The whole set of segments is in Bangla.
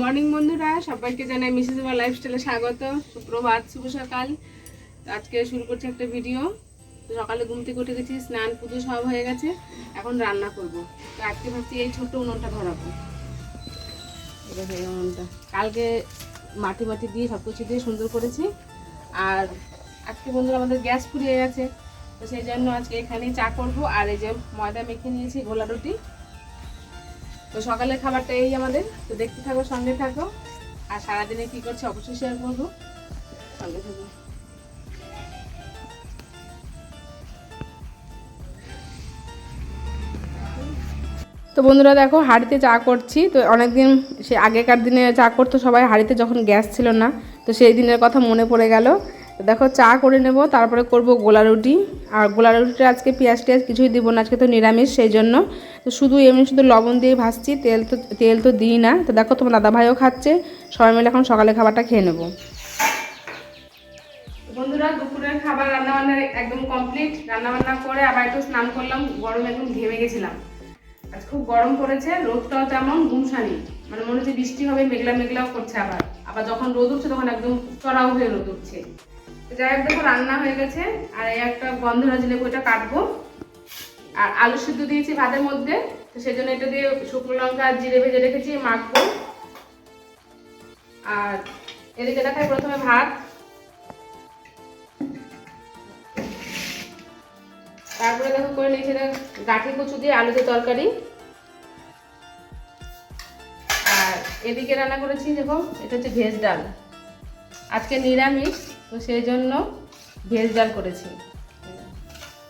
মর্নিং বন্ধুরা, সবাইকে জানাই মিসেস বা লাইফস্টাইলে স্বাগত। সুপ্রভাত, শুভ সকাল। তো আজকে শুরু করছি একটা ভিডিও। তো সকালে ঘুম থেকে উঠে গেছি, স্নান পুজো সব হয়ে গেছে, এখন রান্না করব। তো আজকে ভাবছি এই ছোট্ট উনুনটা ধরাবো। এটা এই উনুনটা কালকে মাটি মাটি দিয়ে সব কিছু দিয়ে সুন্দর করেছি। আর আজকে বন্ধুরা আমাদের গ্যাস ফুরিয়ে গেছে, তো সেই জন্য আজকে এখানেই চা করব। আর এই যে ময়দা মেখে নিয়েছি, গোলা রুটি। তো সকালের খাবারটা এই আমাদের। তো দেখতে থাকো, সঙ্গে থাকো। আর সারাদিনে কি করছে অবশ্যই শেয়ার করবো, সঙ্গে থাকো। তো বন্ধুরা দেখো, হাঁড়িতে চা করছি। তো অনেকদিন সে আগেকার দিনে চা করতো সবাই হাঁড়িতে, যখন গ্যাস ছিল না। তো সেই দিনের কথা মনে পড়ে গেল। তো দেখো চা করে নেব, তারপরে করব গোলা রুটি। আর গোলা রুটিটা আজকে পেঁয়াজ টিয়াজ কিছুই দিব না, আজকে তো নিরামিষ, সেই জন্য তো শুধু এমনি শুধু লবণ দিয়ে ভাজছি, তেল তো দিই না। তো দেখো তোমার দাদাভাইও খাচ্ছে, সবাই মিলে এখন সকালে খাবারটা খেয়ে নেব। বন্ধুরা দুপুরের খাবার রান্নাবান্না একদম কমপ্লিট। রান্নাবান্না করে আবার একটু স্নান করলাম, গরমে একদম ঘেমে গেছিলাম। আজ খুব গরম পড়েছে, রোদটাও তেমন গুমসানি, মানে মনে হচ্ছে বৃষ্টি হবে, মেঘলা মেঘলাও করছে। আবার যখন রোদ উঠছে তখন একদম চড়াও হয়ে রোদ উঠছে। যাই হোক দেখো, রান্না হয়ে গেছে। আর এই একটা গন্ধরাজ লেবু, এটা কাটবো। আর আলু সিদ্ধ দিয়েছি ভাতের মধ্যে, তো সেই জন্য এটা দিয়ে শুকনো লঙ্কা আর জিরে ভেজে রেখেছি, মাখবো। আর এদিকে দেখাই প্রথমে ভাত, তারপরে দেখো করে নিয়েছি গাঠি কচু দিয়ে আলু দিয়ে তরকারি। আর এদিকে রান্না করেছি দেখো, এটা হচ্ছে ভেজ ডাল। আজকে নিরামিষ, তো সেই জন্য ভেজ ডাল করেছি,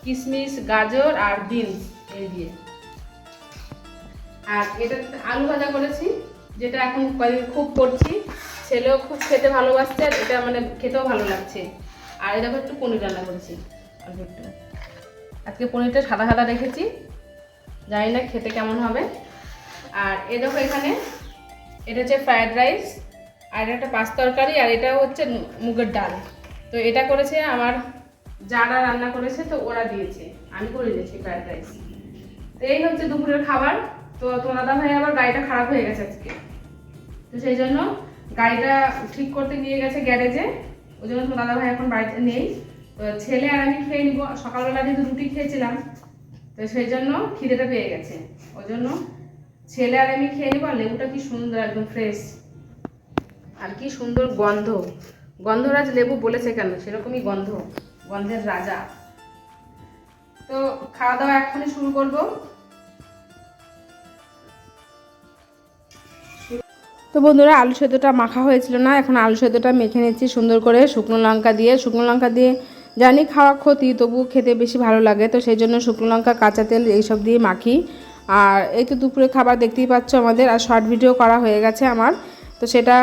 কিশমিশ, গাজর আর বিনস এই দিয়ে। আর এটা আলু ভাজা করেছি, যেটা এখন কয়েকদিন খুব করছি, ছেলেও খুব খেতে ভালোবাসছে, আর এটা মানে খেতেও ভালো লাগছে। আর এই দেখো একটু পনির রান্না করেছি, অল্প একটু। আজকে পনিরটা সাদা সাদা রেখেছি, জানি না খেতে কেমন হবে। আর এ দেখো এখানে এটা হচ্ছে ফ্রায়েড রাইস, আর একটা পাস্তা তরকারি, আর এটা হচ্ছে মুগের ডাল। তো এটা করেছে আমার যারা রান্না করেছে, তো ওরা দিয়েছে, আমি করে দিয়েছি ফ্রায়েড রাইস। তো এই হচ্ছে দুপুরের খাবার। তো তোমার দাদা ভাই আবার গাড়িটা খারাপ হয়ে গেছে আজকে, তো সেই জন্য গাড়িটা ঠিক করতে নিয়ে গেছে গ্যারেজে। ওই জন্য তোমার দাদা ভাই এখন বাড়িতে নেই। তো ছেলে আর আমি খেয়ে নিবো, সকালবেলা যেহেতু রুটি খেয়েছিলাম, তো সেই জন্য খিদেটা পেয়ে গেছে। ওই জন্য ছেলে আর আমি খেয়ে নেবো। আর লেবুটা কি সুন্দর, একদম ফ্রেশ, আর কি সুন্দর গন্ধ। গন্ধরাজ লেবু বলেছে কেন, সেরকমই গন্ধ, গন্ধের রাজা। তো খাওয়া দাওয়া এখনই শুরু করবো। তো বন্ধুরা আলু সেদ্ধটা মাখা হয়েছিল না, এখন আলু সেদ্ধটা মেখে নিচ্ছি সুন্দর করে শুকনো লঙ্কা দিয়ে। শুকনো লঙ্কা দিয়ে জানি খাওয়া ক্ষতি, তবু খেতে বেশি ভালো লাগে, তো সেই জন্য শুকনো লঙ্কা, কাঁচা তেল এইসব দিয়ে মাখি। আর এই তো দুপুরে খাবার দেখতেই পাচ্ছ আমাদের, আর শর্ট ভিডিও করা হয়ে গেছে আমার। তো সেটা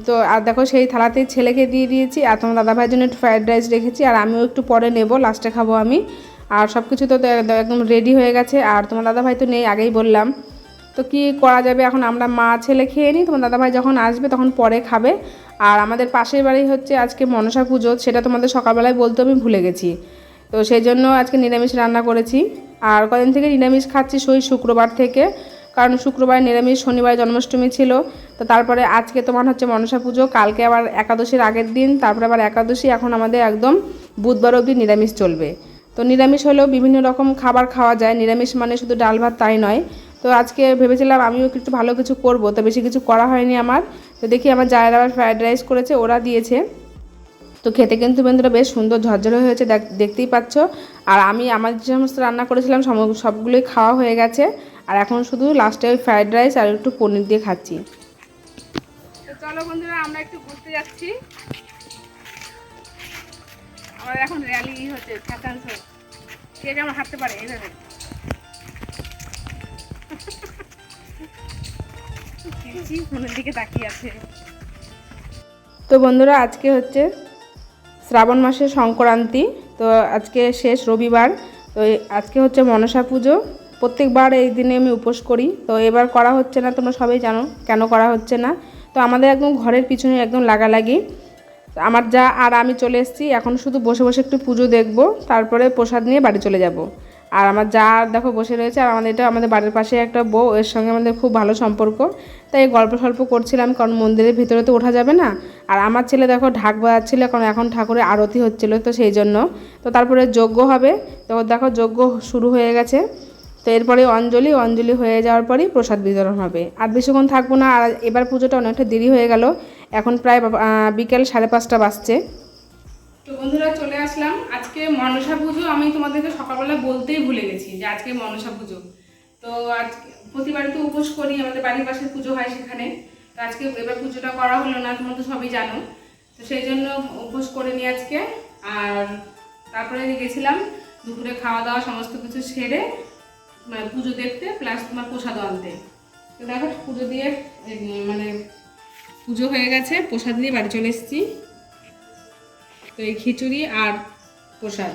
তো আর দেখো সেই থালাতেই ছেলেকে দিয়ে দিয়েছি। আর তোমার দাদাভাইয়ের জন্য একটু ফ্রায়েড রাইস রেখেছি, আর আমিও একটু পরে নেব, লাস্টে খাবো আমি। আর সব কিছু তো একদম রেডি হয়ে গেছে। আর তোমার দাদাভাই তো নেই, আগেই বললাম। তো কি করা যাবে, এখন আমরা মা ছেলে খেয়ে নিই, তোমার দাদাভাই যখন আসবে তখন পরে খাবে। আর আমাদের পাশের বাড়ি হচ্ছে আজকে মনসা পুজো, সেটা তোমাদের সকালবেলায় বলতে আমি ভুলে গেছি। তো সেই জন্য আজকে নিরামিষ রান্না করেছি। আর কদিন থেকে নিরামিষ খাচ্ছি, শুক্রবার থেকে, কারণ শুক্রবার নিরামিষ, শনিবার জন্মাষ্টমী ছিল। তো তারপরে আজকে তোমার হচ্ছে মনসা পুজো, কালকে আবার একাদশীর আগের দিন, তারপরে আবার একাদশী। এখন আমাদের একদম বুধবার অবধি নিরামিষ চলবে। তো নিরামিষ হলেও বিভিন্ন রকম খাবার খাওয়া যায়, নিরামিষ মানে শুধু ডাল ভাত তাই নয়। তো আজকে ভেবেছিলাম আমিও একটু ভালো কিছু করব, তো বেশি কিছু করা হয়নি আমার। তো দেখি আমার জায়ের আবার ফ্রায়েড রাইস করেছে, ওরা দিয়েছে। তো খেতে কিন্তু বন্ধুরা বেশ সুন্দর ঝরঝরে হয়েছে, দেখতেই পাচ্ছ। আর আমি আমার যে সমস্ত রান্না করেছিলাম সবগুলোই খাওয়া হয়ে গেছে। আর এখন শুধু লাস্টে ওই ফ্রায়েড রাইস আর একটু পনির দিয়ে খাচ্ছি। তো চলো বন্ধুরা, আমরা একটু ঘুরতে যাচ্ছি। আমাদের এখন র্যালি হচ্ছে, কে যেমন হাঁটতে পারে এইভাবে। ফোনের দিকে তাকিয়ে আছে। তো বন্ধুরা আজকে হচ্ছে শ্রাবণ মাসের সংক্রান্তি, তো আজকে শেষ রবিবার। তো আজকে হচ্ছে মনসা পুজো। প্রত্যেকবার এই দিনে আমি উপোস করি, তো এবার করা হচ্ছে না, তোমরা সবাই জানো কেন করা হচ্ছে না। তো আমাদের একদম ঘরের পিছনে একদম লাগালাগি আমার যা আর আমি চলে এসেছি, এখন শুধু বসে বসে একটু পুজো দেখব, তারপরে প্রসাদ নিয়ে বাড়ি চলে যাব। আর আমার যা দেখো বসে রয়েছে, আর আমাদের এটা আমাদের বাড়ির পাশে একটা বউ, এর সঙ্গে আমাদের খুব ভালো সম্পর্ক, তাই গল্প সল্প করছিলাম, কারণ মন্দিরের ভিতরে তো ওঠা যাবে না। আর আমার ছেলে দেখো ঢাক বাজাচ্ছিল, কারণ এখন ঠাকুরের আরতি হচ্ছিল, তো সেই জন্য। তো তারপরে যজ্ঞ হবে, তো দেখো যজ্ঞ শুরু হয়ে গেছে। তো এরপরে অঞ্জলি হয়ে যাওয়ার পরেই প্রসাদ বিতরণ হবে। আর বেশিক্ষণ থাকবো না, আর এবার পুজোটা অনেকটা দেরি হয়ে গেল, এখন প্রায় বিকেল 5:30 বাজছে। তো বন্ধুরা চলে আসলাম, আজকে মনসা পুজো। আমি তোমাদেরকে সকালবেলা বলতেই ভুলে গেছি যে আজকে মনসা পুজো। তো আজ প্রতিবারই তো উপোস করি, আমাদের বাড়ির পাশে পুজো হয় সেখানে। তো আজকে এবার পুজোটা করা হলো না, তোমরা তো সবই জানো, তো সেই জন্য উপোস করে নিই আজকে। আর তারপরে গেছিলাম দুপুরে খাওয়া দাওয়া সমস্ত কিছু সেরে মানে পুজো দেখতে, প্লাস তোমার প্রসাদ আনতে। তো দেখো পুজো দিয়ে মানে পুজো হয়ে গেছে, প্রসাদ নিয়ে বাড়ি চলে এসেছি। তো এই খিচুড়ি আর প্রসাদ।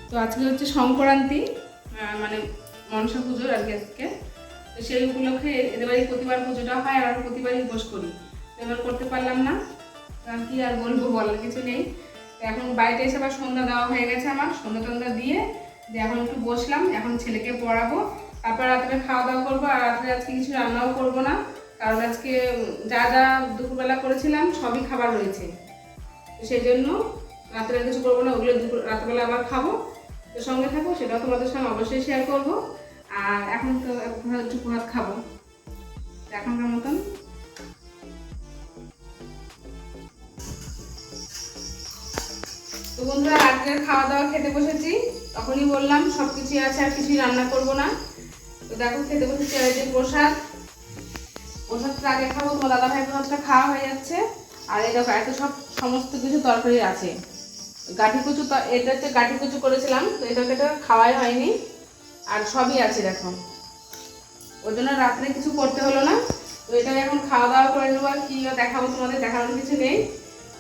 তো আজকে হচ্ছে সংক্রান্তি, মানে মনসা পুজোর আর কি আজকে। তো সেই উপলক্ষে এদের বাড়ি প্রতিবার পুজোটা হয়, আর প্রতিবারই উপোস করি। তো এবার করতে পারলাম না, কারণ কি আর বলবো, বলার কিছু নেই। তো এখন বাড়িতে এসে আবার সন্ধ্যা দেওয়া হয়ে গেছে, আমার সন্ধ্যা টন্ধ্যা দিয়ে এখন একটু বসলাম, এখন ছেলেকে পড়াবো, তারপর রাত্রে খাওয়া দাওয়া করবো। আর রাত্রে আজকে কিছু রান্নাও করবো না, কারণ আজকে যা যা দুপুরবেলা করেছিলাম সবই খাবার রয়েছে, সেই জন্য রাত্রে কিছু করবো না, ওগুলো রাত্রেবেলা আবার খাবো। তো সঙ্গে থাকবো, সেটাও তোমাদের সঙ্গে অবশ্যই শেয়ার করবো। আর এখন তো একটু ভাত খাবো এখনকার মতন। তো বন্ধুরা রাত্রের খাওয়া দাওয়া খেতে বসেছি, তখনই বললাম সব কিছুই আছে, আর কিছুই রান্না করবো না। তো দেখো খেতে বসেছি, আর এই যে প্রসাদটা আগে খাবো, তোমার দাদা ভাই প্রসাদটা খাওয়া হয়ে যাচ্ছে। আর এই দেখো এত সমস্ত কিছু তরকারি আছে। গাঠি কচু, এটা হচ্ছে গাঠি কচু করেছিলাম, তো এটাকে তো খাওয়াই হয়নি, আর সবই আছে দেখো, ওই জন্য রাত্রে কিছু করতে হলো না। তো এটাই এখন খাওয়া দাওয়া করে নেবো, আর কি দেখাবো তোমাদের, দেখানোর কিছু নেই।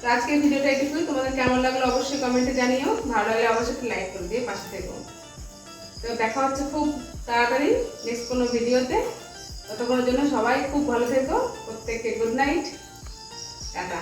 তো আজকের ভিডিওটা এটুকুই, তোমাদের কেমন লাগলো অবশ্যই কমেন্টে জানিও, ভালো লাগলে অবশ্যই লাইক করে দিয়ে পাশে থেকো। তো দেখা হচ্ছে খুব তাড়াতাড়ি নেক্সট কোনো ভিডিওতে, ততক্ষণের জন্য সবাই খুব ভালো থেকো, প্রত্যেককে গুড নাইট, টাটা।